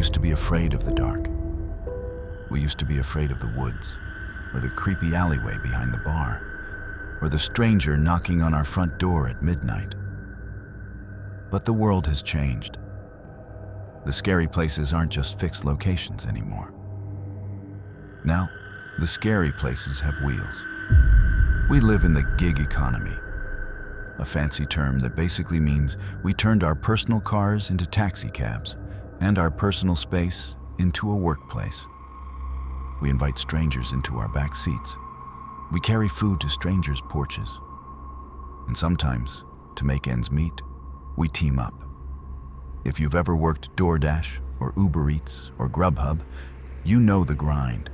used to be afraid of the dark. We used to be afraid of the woods, or the creepy alleyway behind the bar, or the stranger knocking on our front door at midnight. But the world has changed. The scary places aren't just fixed locations anymore. Now, the scary places have wheels. We live in the gig economy, a fancy term that basically means we turned our personal cars into taxi cabs and our personal space into a workplace. We invite strangers into our back seats. We carry food to strangers' porches. And sometimes, to make ends meet, we team up. If you've ever worked DoorDash or Uber Eats or Grubhub, you know the grind.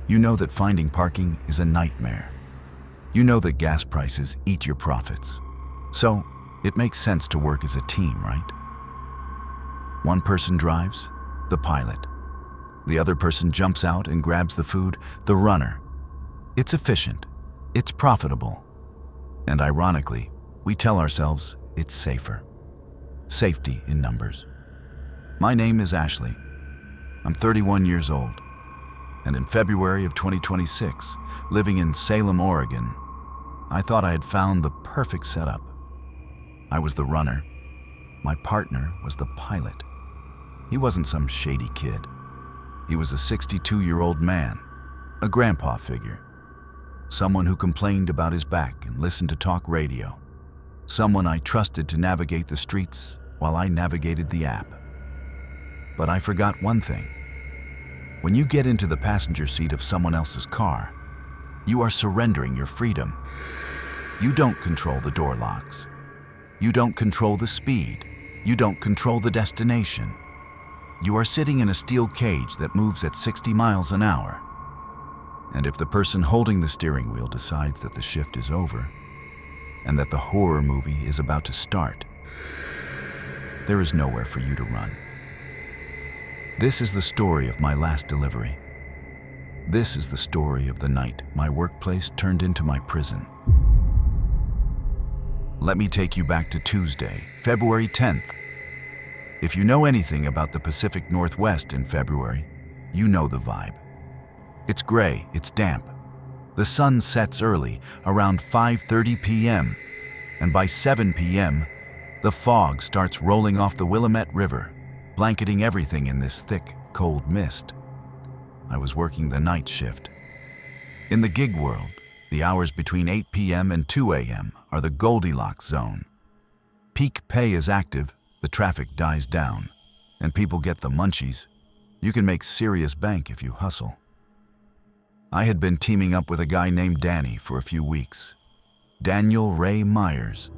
You know that finding parking is a nightmare. You know that gas prices eat your profits. So, it makes sense to work as a team, right? One person drives, the pilot. The other person jumps out and grabs the food, the runner. It's efficient, it's profitable, and ironically, we tell ourselves it's safer. Safety in numbers. My name is Ashley. I'm 31 years old, and in February of 2026, living in Salem, Oregon, I thought I had found the perfect setup. I was the runner. My partner was the pilot. He wasn't some shady kid. He was a 62-year-old man, a grandpa figure, someone who complained about his back and listened to talk radio, someone I trusted to navigate the streets while I navigated the app. But I forgot one thing. When you get into the passenger seat of someone else's car, you are surrendering your freedom. You don't control the door locks. You don't control the speed. You don't control the destination. You are sitting in a steel cage that moves at 60 miles an hour. And if the person holding the steering wheel decides that the shift is over and that the horror movie is about to start, there is nowhere for you to run. This is the story of my last delivery. This is the story of the night my workplace turned into my prison. Let me take you back to Tuesday, February 10th. If you know anything about the Pacific Northwest in February, you know the vibe. It's gray, it's damp. The sun sets early, around 5:30 p.m., and by 7 p.m., the fog starts rolling off the Willamette River, blanketing everything in this thick, cold mist. I was working the night shift. In the gig world, the hours between 8 p.m. and 2 a.m. are the Goldilocks zone. Peak pay is active, the traffic dies down, and people get the munchies. You can make serious bank if you hustle. I had been teaming up with a guy named Danny for a few weeks. Daniel Ray Myers.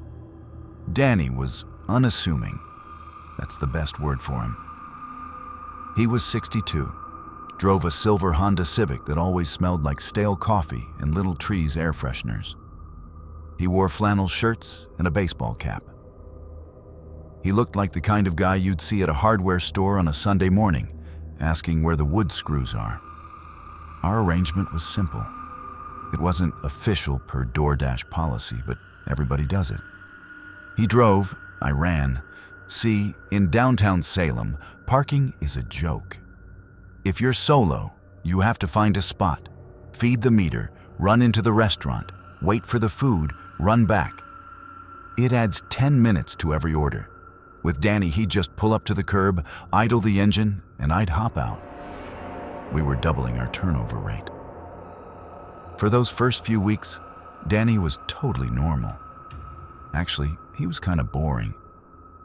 Danny was unassuming. That's the best word for him. He was 62, drove a silver Honda Civic that always smelled like stale coffee and Little Trees air fresheners. He wore flannel shirts and a baseball cap. He looked like the kind of guy you'd see at a hardware store on a Sunday morning, asking where the wood screws are. Our arrangement was simple. It wasn't official per DoorDash policy, but everybody does it. He drove, I ran. See, in downtown Salem, parking is a joke. If you're solo, you have to find a spot, feed the meter, run into the restaurant, wait for the food, run back. It adds 10 minutes to every order. With Danny, he'd just pull up to the curb, idle the engine, and I'd hop out. We were doubling our turnover rate. For those first few weeks, Danny was totally normal. Actually, he was kind of boring.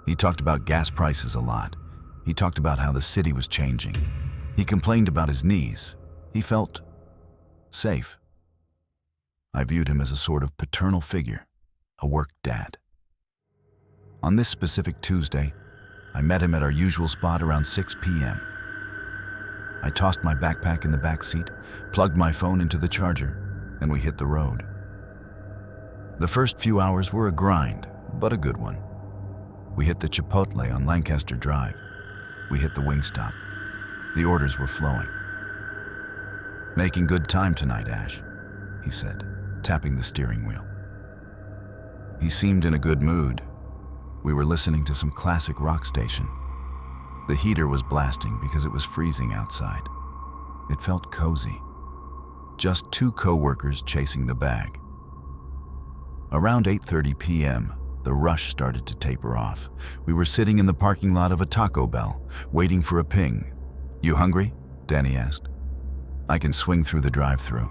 He talked about gas prices a lot. He talked about how the city was changing. He complained about his knees. He felt safe. I viewed him as a sort of paternal figure, a work dad. On this specific Tuesday, I met him at our usual spot around 6 p.m. I tossed my backpack in the back seat, plugged my phone into the charger, and we hit the road. The first few hours were a grind, but a good one. We hit the Chipotle on Lancaster Drive. We hit the Wingstop. The orders were flowing. "Making good time tonight, Ash," he said, tapping the steering wheel. He seemed in a good mood. We were listening to some classic rock station. The heater was blasting because it was freezing outside. It felt cozy. Just two co-workers chasing the bag. Around 8:30 p.m., the rush started to taper off. We were sitting in the parking lot of a Taco Bell, waiting for a ping. "You hungry?" Danny asked. "I can swing through the drive-thru."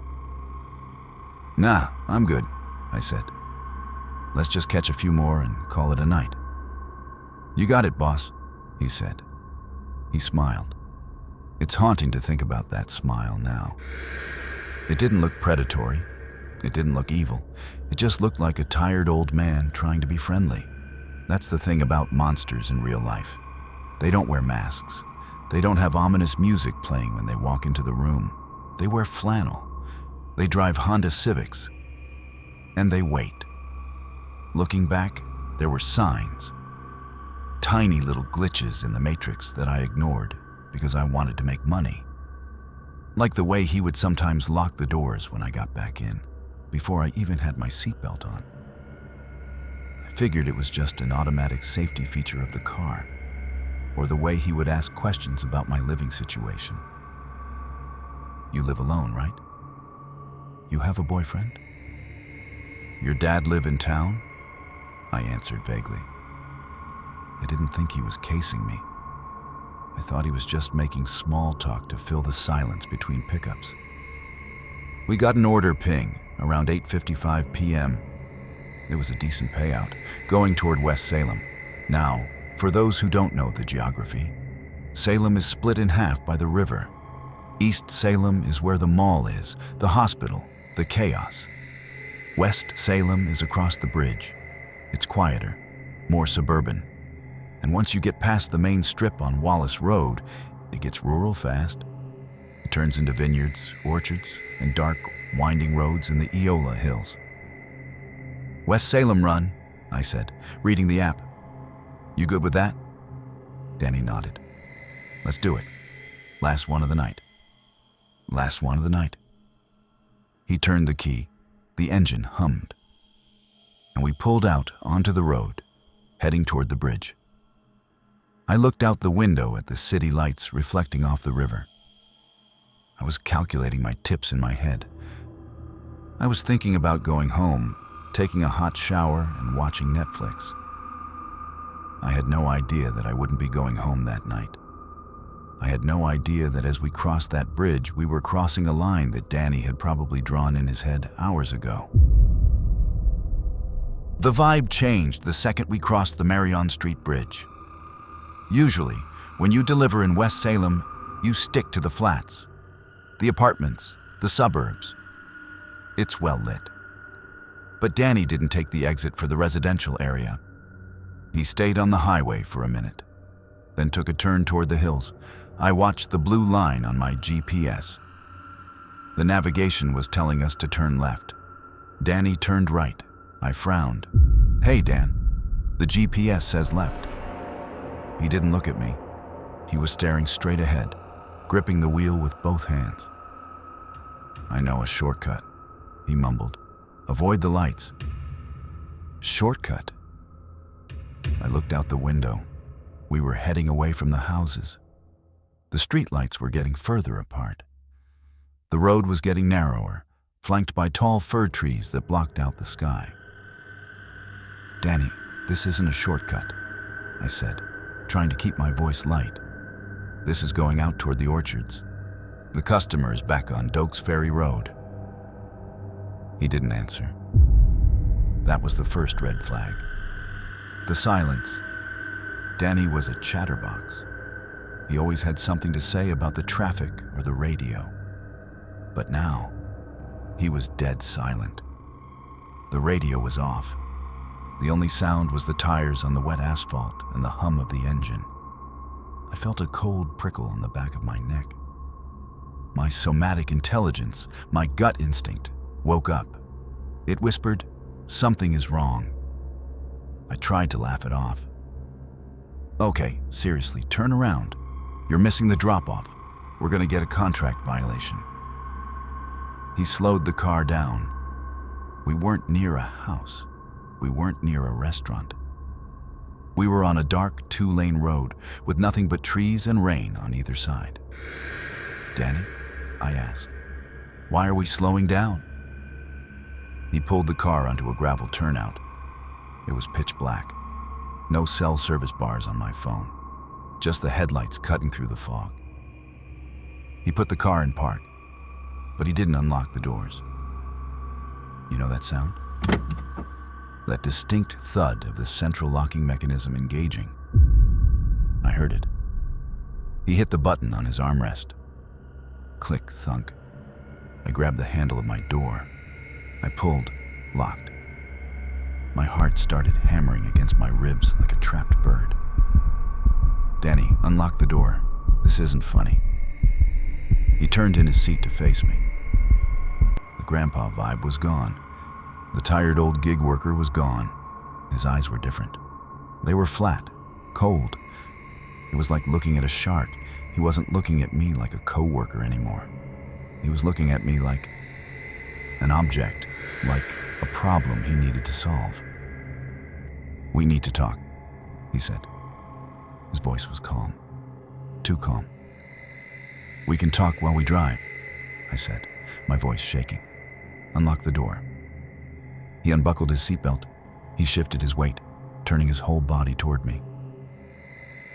"Nah, I'm good," I said. "Let's just catch a few more and call it a night." "You got it, boss," he said. He smiled. It's haunting to think about that smile now. It didn't look predatory. It didn't look evil. It just looked like a tired old man trying to be friendly. That's the thing about monsters in real life. They don't wear masks. They don't have ominous music playing when they walk into the room. They wear flannel. They drive Honda Civics. And they wait. Looking back, there were signs. Tiny little glitches in the matrix that I ignored because I wanted to make money. Like the way he would sometimes lock the doors when I got back in, before I even had my seatbelt on. I figured it was just an automatic safety feature of the car, or the way he would ask questions about my living situation. "You live alone, right? You have a boyfriend? Your dad live in town?" I answered vaguely. I didn't think he was casing me. I thought he was just making small talk to fill the silence between pickups. We got an order ping around 8:55 p.m. It was a decent payout, going toward West Salem. Now, for those who don't know the geography, Salem is split in half by the river. East Salem is where the mall is, the hospital, the chaos. West Salem is across the bridge. It's quieter, more suburban. And once you get past the main strip on Wallace Road, it gets rural fast. It turns into vineyards, orchards, and dark, winding roads in the Eola Hills. "West Salem run," I said, reading the app. "You good with that?" Danny nodded. "Let's do it. Last one of the night." Last one of the night. He turned the key. The engine hummed. And we pulled out onto the road, heading toward the bridge. I looked out the window at the city lights reflecting off the river. I was calculating my tips in my head. I was thinking about going home, taking a hot shower, and watching Netflix. I had no idea that I wouldn't be going home that night. I had no idea that as we crossed that bridge, we were crossing a line that Danny had probably drawn in his head hours ago. The vibe changed the second we crossed the Marion Street Bridge. Usually, when you deliver in West Salem, you stick to the flats, the apartments, the suburbs. It's well lit. But Danny didn't take the exit for the residential area. He stayed on the highway for a minute, then took a turn toward the hills. I watched the blue line on my GPS. The navigation was telling us to turn left. Danny turned right. I frowned. "Hey, Dan, the GPS says left." He didn't look at me. He was staring straight ahead, gripping the wheel with both hands. "I know a shortcut," he mumbled. "Avoid the lights." Shortcut? I looked out the window. We were heading away from the houses. The streetlights were getting further apart. The road was getting narrower, flanked by tall fir trees that blocked out the sky. "Danny, this isn't a shortcut," I said, trying to keep my voice light. "This is going out toward the orchards. The customer is back on Dokes Ferry Road." He didn't answer. That was the first red flag. The silence. Danny was a chatterbox. He always had something to say about the traffic or the radio. But now, he was dead silent. The radio was off. The only sound was the tires on the wet asphalt and the hum of the engine. I felt a cold prickle on the back of my neck. My somatic intelligence, my gut instinct, woke up. It whispered, "Something is wrong." I tried to laugh it off. "Okay, seriously, turn around. You're missing the drop-off. We're gonna get a contract violation." He slowed the car down. We weren't near a house. We weren't near a restaurant. We were on a dark 2-lane road with nothing but trees and rain on either side. "Danny?" I asked. "Why are we slowing down?" He pulled the car onto a gravel turnout. It was pitch black. No cell service bars on my phone, just the headlights cutting through the fog. He put the car in park, but he didn't unlock the doors. You know that sound? That distinct thud of the central locking mechanism engaging. I heard it. He hit the button on his armrest. Click, thunk. I grabbed the handle of my door. I pulled, locked. My heart started hammering against my ribs like a trapped bird. "Danny, unlock the door. This isn't funny." He turned in his seat to face me. The grandpa vibe was gone. The tired old gig worker was gone. His eyes were different. They were flat, cold. It was like looking at a shark. He wasn't looking at me like a coworker anymore. He was looking at me like an object, like a problem he needed to solve. "We need to talk," he said. His voice was calm, too calm. "We can talk while we drive," I said, my voice shaking. "Unlock the door." He unbuckled his seatbelt. He shifted his weight, turning his whole body toward me.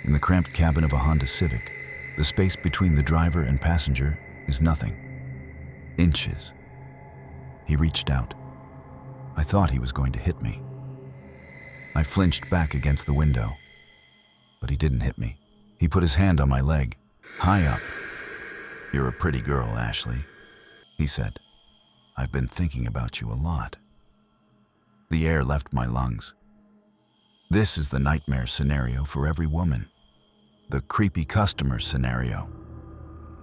In the cramped cabin of a Honda Civic, the space between the driver and passenger is nothing. Inches. He reached out. I thought he was going to hit me. I flinched back against the window, but he didn't hit me. He put his hand on my leg, high up. "You're a pretty girl, Ashley," he said. "I've been thinking about you a lot." The air left my lungs. This is the nightmare scenario for every woman. The creepy customer scenario.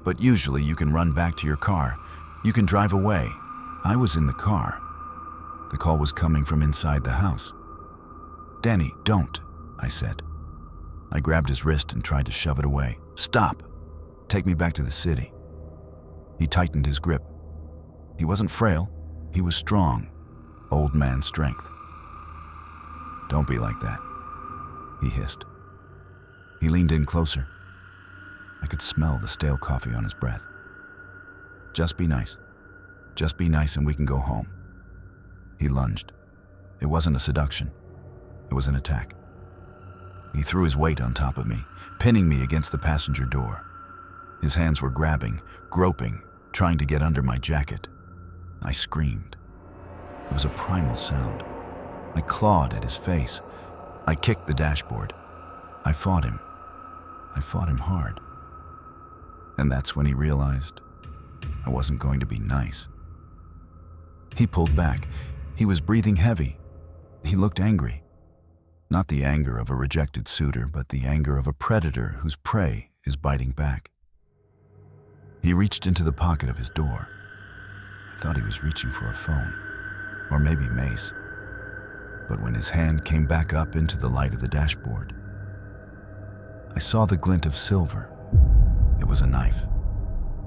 But usually you can run back to your car. You can drive away. I was in the car. The call was coming from inside the house. "Danny, don't," I said. I grabbed his wrist and tried to shove it away. "Stop. Take me back to the city." He tightened his grip. He wasn't frail. He was strong. Old man strength. "Don't be like that," he hissed. He leaned in closer. I could smell the stale coffee on his breath. "Just be nice. Just be nice and we can go home." He lunged. It wasn't a seduction. It was an attack. He threw his weight on top of me, pinning me against the passenger door. His hands were grabbing, groping, trying to get under my jacket. I screamed. It was a primal sound. I clawed at his face. I kicked the dashboard. I fought him. I fought him hard. And that's when he realized I wasn't going to be nice. He pulled back. He was breathing heavy. He looked angry. Not the anger of a rejected suitor, but the anger of a predator whose prey is biting back. He reached into the pocket of his door. I thought he was reaching for a phone, or maybe mace. But when his hand came back up into the light of the dashboard, I saw the glint of silver. It was a knife,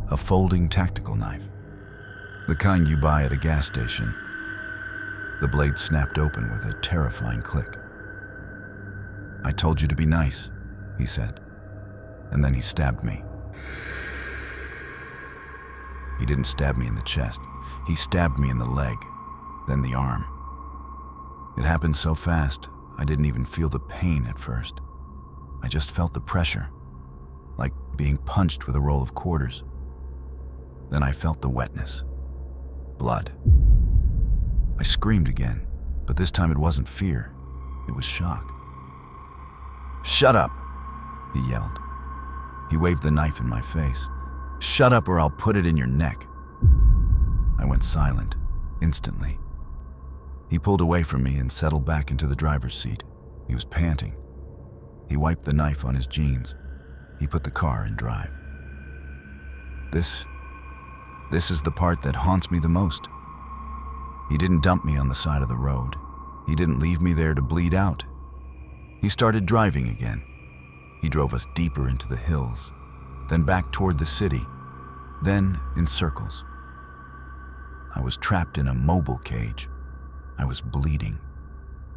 a folding tactical knife, the kind you buy at a gas station. The blade snapped open with a terrifying click. "I told you to be nice," he said, and then he stabbed me. He didn't stab me in the chest. He stabbed me in the leg, then the arm. It happened so fast, I didn't even feel the pain at first. I just felt the pressure, like being punched with a roll of quarters. Then I felt the wetness. Blood. I screamed again, but this time it wasn't fear. It was shock. "Shut up," he yelled. He waved the knife in my face. "Shut up or I'll put it in your neck." I went silent, instantly. He pulled away from me and settled back into the driver's seat. He was panting. He wiped the knife on his jeans. He put the car in drive. This is the part that haunts me the most. He didn't dump me on the side of the road. He didn't leave me there to bleed out. He started driving again. He drove us deeper into the hills, then back toward the city, then in circles. I was trapped in a mobile cage. I was bleeding.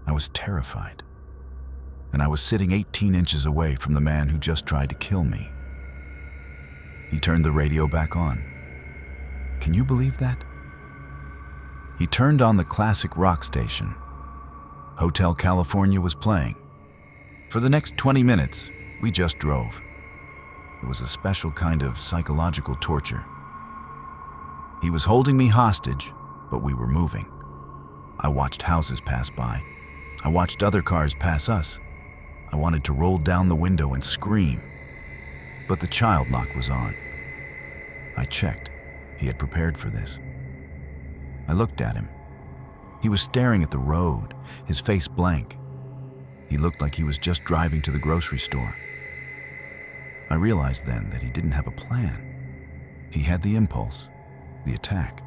I was terrified. and I was sitting 18 inches away from the man who just tried to kill me. He turned the radio back on. Can you believe that? He turned on the classic rock station. Hotel California was playing. For the next 20 minutes, we just drove. It was a special kind of psychological torture. He was holding me hostage, but we were moving. I watched houses pass by. I watched other cars pass us. I wanted to roll down the window and scream, but the child lock was on. I checked. He had prepared for this. I looked at him. He was staring at the road, his face blank. He looked like he was just driving to the grocery store. I realized then that he didn't have a plan. He had the impulse, the attack.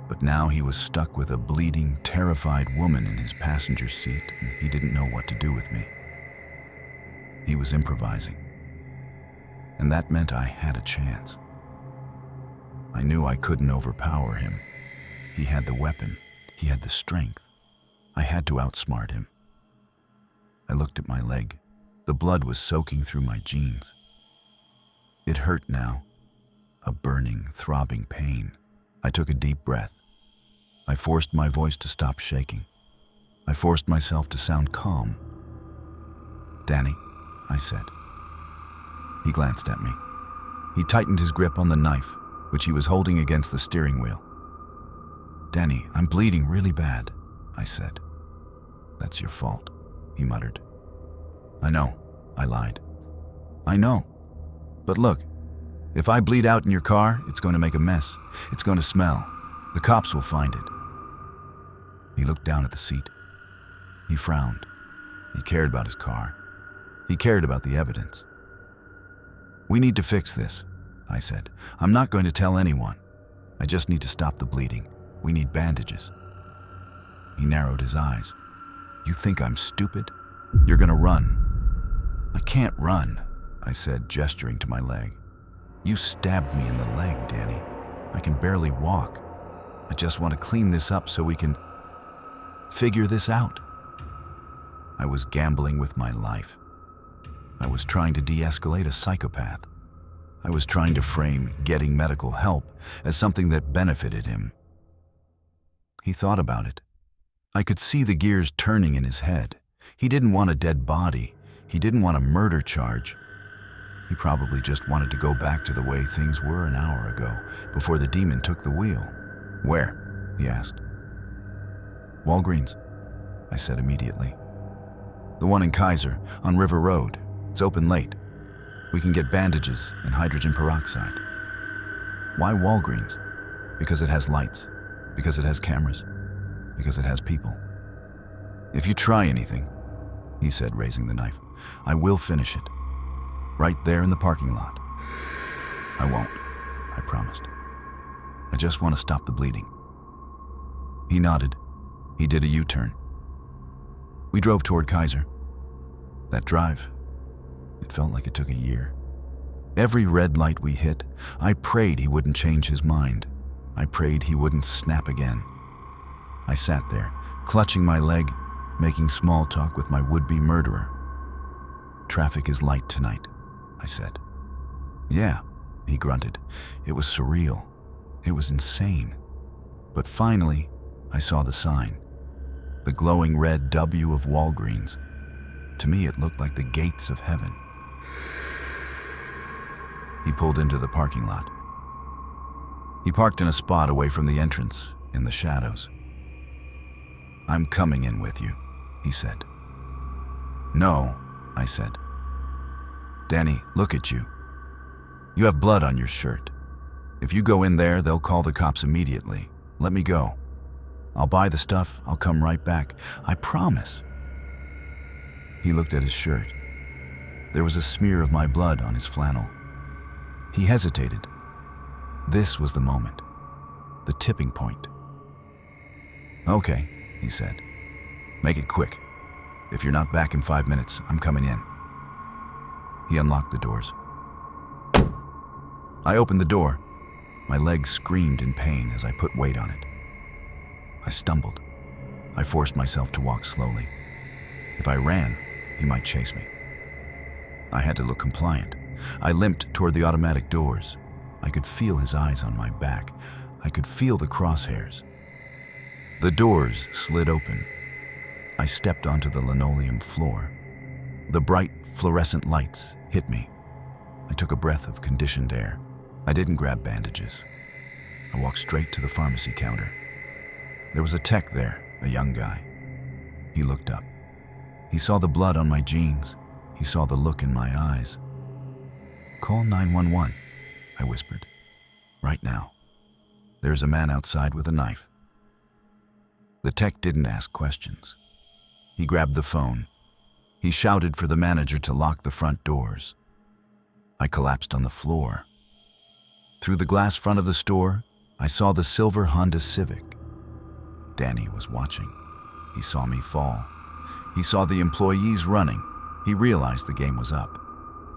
But now he was stuck with a bleeding, terrified woman in his passenger seat, and he didn't know what to do with me. He was improvising, and that meant I had a chance. I knew I couldn't overpower him. He had the weapon. He had the strength. I had to outsmart him. I looked at my leg. The blood was soaking through my jeans. It hurt now, a burning, throbbing pain. I took a deep breath. I forced my voice to stop shaking. I forced myself to sound calm. "Danny," I said. He glanced at me. He tightened his grip on the knife, which he was holding against the steering wheel. "Danny, I'm bleeding really bad," I said. "That's your fault," he muttered. "I know," I lied. "I know. But look, if I bleed out in your car, it's going to make a mess. It's going to smell. The cops will find it." He looked down at the seat. He frowned. He cared about his car. He cared about the evidence. "We need to fix this," I said. "I'm not going to tell anyone. I just need to stop the bleeding. We need bandages." He narrowed his eyes. "You think I'm stupid? You're going to run." "I can't run," I said, gesturing to my leg. "You stabbed me in the leg, Danny. I can barely walk. I just want to clean this up so we can figure this out." I was gambling with my life. I was trying to de-escalate a psychopath. I was trying to frame getting medical help as something that benefited him. He thought about it. I could see the gears turning in his head. He didn't want a dead body. He didn't want a murder charge. He probably just wanted to go back to the way things were an hour ago, before the demon took the wheel. "Where?" he asked. "Walgreens," I said immediately. "The one in Kaiser, on River Road. It's open late. We can get bandages and hydrogen peroxide." "Why Walgreens?" "Because it has lights. Because it has cameras. Because it has people. If you try anything," he said, raising the knife, "I will finish it. Right there in the parking lot." "I won't," I promised. "I just want to stop the bleeding." He nodded. He did a U-turn. We drove toward Kaiser. That drive, it felt like it took a year. Every red light we hit, I prayed he wouldn't change his mind. I prayed he wouldn't snap again. I sat there, clutching my leg, making small talk with my would-be murderer. "Traffic is light tonight," I said. "Yeah," he grunted. It was surreal. It was insane. But finally, I saw the sign. The glowing red W of Walgreens. To me, it looked like the gates of heaven. He pulled into the parking lot. He parked in a spot away from the entrance, in the shadows. "I'm coming in with you," he said. "No," I said. "Danny, look at you. You have blood on your shirt. If you go in there, they'll call the cops immediately. Let me go. I'll buy the stuff. I'll come right back. I promise." He looked at his shirt. There was a smear of my blood on his flannel. He hesitated. This was the moment. The tipping point. "Okay," he said. "Make it quick. If you're not back in 5 minutes, I'm coming in." He unlocked the doors. I opened the door. My leg screamed in pain as I put weight on it. I stumbled. I forced myself to walk slowly. If I ran, He might chase me. I had to look compliant. I limped toward the automatic doors. I could feel his eyes on my back. I could feel the crosshairs. The doors slid open. I stepped onto the linoleum floor. The bright, fluorescent lights hit me. I took a breath of conditioned air. I didn't grab bandages. I walked straight to the pharmacy counter. There was a tech there, a young guy. He looked up. He saw the blood on my jeans. He saw the look in my eyes. "Call 911, I whispered. "Right now. There's a man outside with a knife." The tech didn't ask questions. He grabbed the phone. He shouted for the manager to lock the front doors. I collapsed on the floor. Through the glass front of the store, I saw the silver Honda Civic. Danny was watching. He saw me fall. He saw the employees running. He realized the game was up.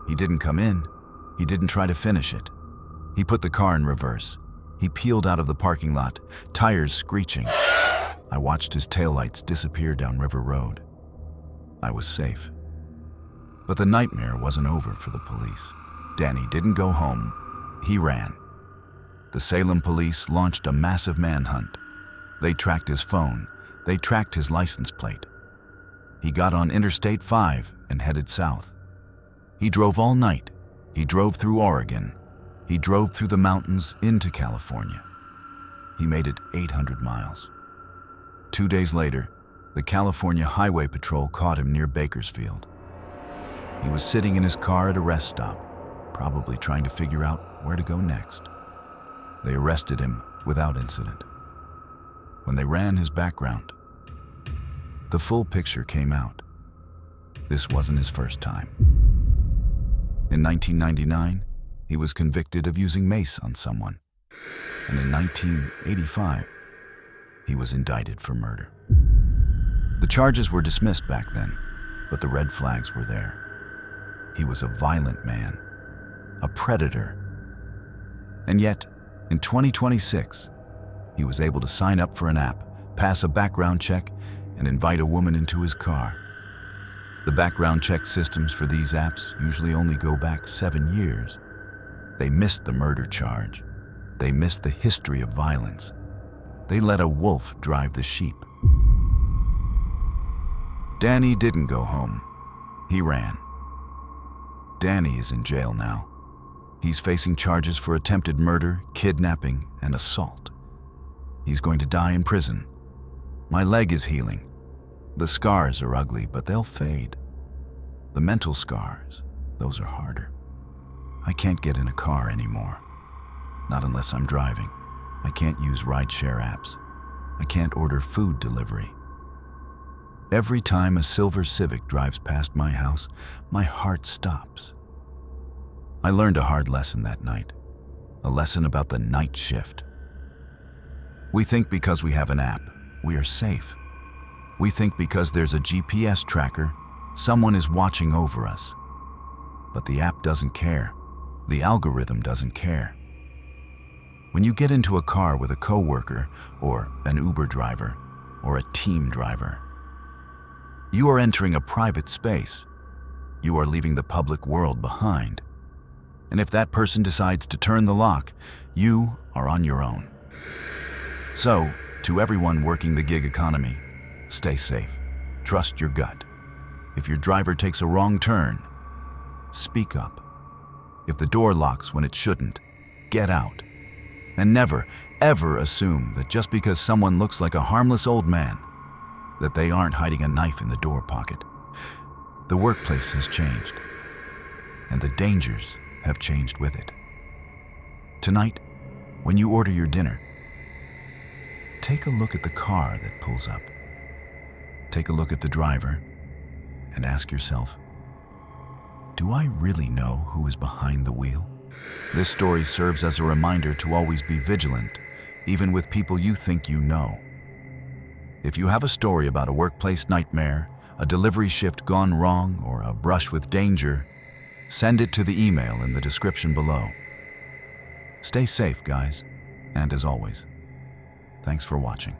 He didn't come in. He didn't try to finish it. He put the car in reverse. He peeled out of the parking lot, tires screeching. I watched his taillights disappear down River Road. I was safe. But the nightmare wasn't over for the police. Danny didn't go home. He ran. The Salem police launched a massive manhunt. They tracked his phone. They tracked his license plate. He got on Interstate 5 and headed south. He drove all night. He drove through Oregon. He drove through the mountains into California. He made it 800 miles. 2 days later, the California Highway Patrol caught him near Bakersfield. He was sitting in his car at a rest stop, probably trying to figure out where to go next. They arrested him without incident. When they ran his background, the full picture came out. This wasn't his first time. In 1999, he was convicted of using mace on someone. And in 1985, he was indicted for murder. The charges were dismissed back then, but the red flags were there. He was a violent man, a predator. And yet, in 2026, he was able to sign up for an app, pass a background check, and invite a woman into his car. The background check systems for these apps usually only go back 7 years. They missed the murder charge. They missed the history of violence. They let a wolf drive the sheep. Danny didn't go home. He ran. Danny is in jail now. He's facing charges for attempted murder, kidnapping, and assault. He's going to die in prison. My leg is healing. The scars are ugly, but they'll fade. The mental scars, those are harder. I can't get in a car anymore. Not unless I'm driving. I can't use rideshare apps. I can't order food delivery. Every time a silver Civic drives past my house, my heart stops. I learned a hard lesson that night. A lesson about the night shift. We think because we have an app, we are safe. We think because there's a GPS tracker, someone is watching over us. But the app doesn't care. The algorithm doesn't care. When you get into a car with a coworker or an Uber driver or a team driver, you are entering a private space. You are leaving the public world behind. And if that person decides to turn the lock, you are on your own. So, to everyone working the gig economy, stay safe. Trust your gut. If your driver takes a wrong turn, speak up. If the door locks when it shouldn't, get out. And never, ever assume that just because someone looks like a harmless old man, that they aren't hiding a knife in the door pocket. The workplace has changed, and the dangers have changed with it. Tonight, when you order your dinner, take a look at the car that pulls up. Take a look at the driver and ask yourself, do I really know who is behind the wheel? This story serves as a reminder to always be vigilant, even with people you think you know. If you have a story about a workplace nightmare, a delivery shift gone wrong, or a brush with danger, send it to the email in the description below. Stay safe, guys, and as always, thanks for watching.